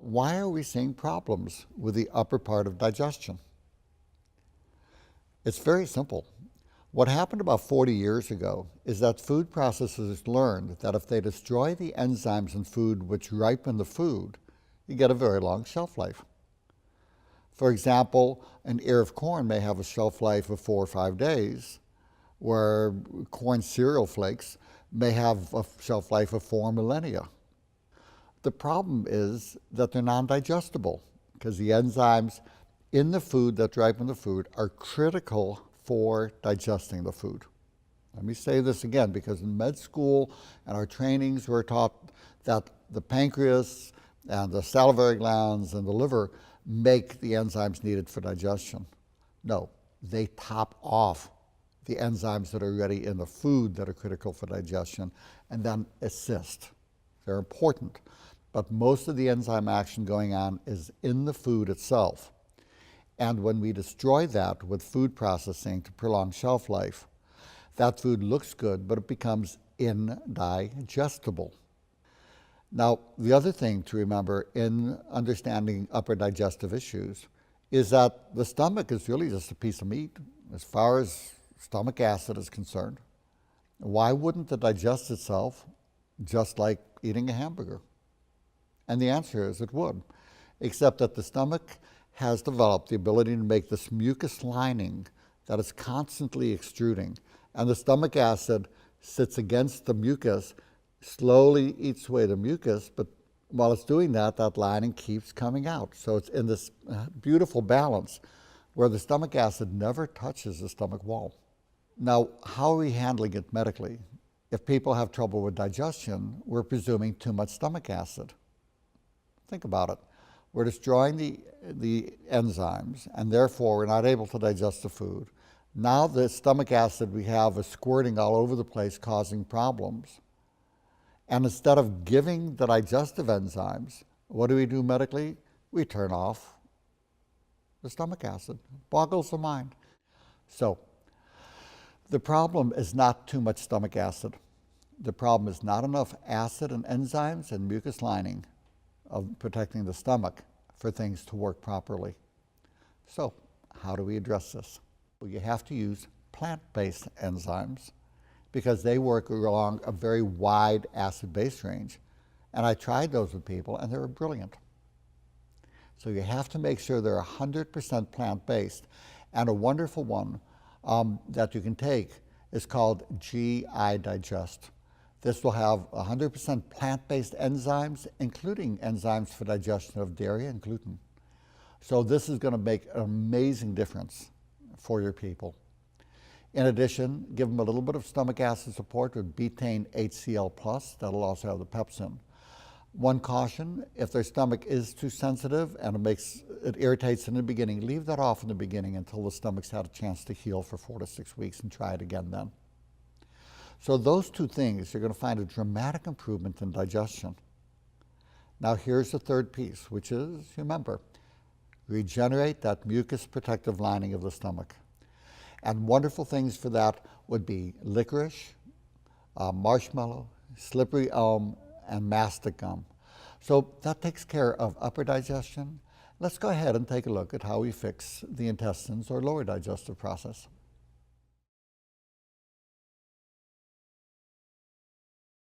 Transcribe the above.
why are we seeing problems with the upper part of digestion? It's very simple. What happened about 40 years ago is that food processors learned that if they destroy the enzymes in food which ripen the food, you get a very long shelf life. For example, an ear of corn may have a shelf life of 4 or 5 days, where corn cereal flakes may have a shelf life of 4 millennia. The problem is that they're non-digestible because the enzymes in the food that ripen the food are critical for digesting the food. Let me say this again, because in med school and our trainings we're taught that the pancreas and the salivary glands and the liver make the enzymes needed for digestion. No, they top off the enzymes that are already in the food that are critical for digestion and then assist. They're important, but most of the enzyme action going on is in the food itself. And when we destroy that with food processing to prolong shelf life, that food looks good, but it becomes indigestible. Now, the other thing to remember in understanding upper digestive issues is that the stomach is really just a piece of meat as far as stomach acid is concerned. Why wouldn't it digest itself just like eating a hamburger? And the answer is it would, except that the stomach has developed the ability to make this mucus lining that is constantly extruding. And the stomach acid sits against the mucus, slowly eats away the mucus, but while it's doing that, that lining keeps coming out. So it's in this beautiful balance where the stomach acid never touches the stomach wall. Now, how are we handling it medically? If people have trouble with digestion, we're presuming too much stomach acid. Think about it. We're destroying the enzymes, and therefore we're not able to digest the food. Now the stomach acid we have is squirting all over the place, causing problems. And instead of giving the digestive enzymes, what do we do medically? We turn off the stomach acid. Boggles the mind. So the problem is not too much stomach acid. The problem is not enough acid and enzymes and mucus lining of protecting the stomach for things to work properly. So how do we address this? Well, you have to use plant-based enzymes because they work along a very wide acid-base range. And I tried those with people and they were brilliant. So you have to make sure they're 100% plant-based. And a wonderful one that you can take is called GI Digest. This will have 100% plant-based enzymes, including enzymes for digestion of dairy and gluten. So this is going to make an amazing difference for your people. In addition, give them a little bit of stomach acid support with betaine HCl+. That'll also have the pepsin. One caution, if their stomach is too sensitive and it irritates in the beginning, leave that off in the beginning until the stomach's had a chance to heal for 4 to 6 weeks and try it again then. So those two things, you're going to find a dramatic improvement in digestion. Now here's the third piece, which is, remember, regenerate that mucus protective lining of the stomach. And wonderful things for that would be licorice, marshmallow, slippery elm, and mastic gum. So that takes care of upper digestion. Let's go ahead and take a look at how we fix the intestines or lower digestive process.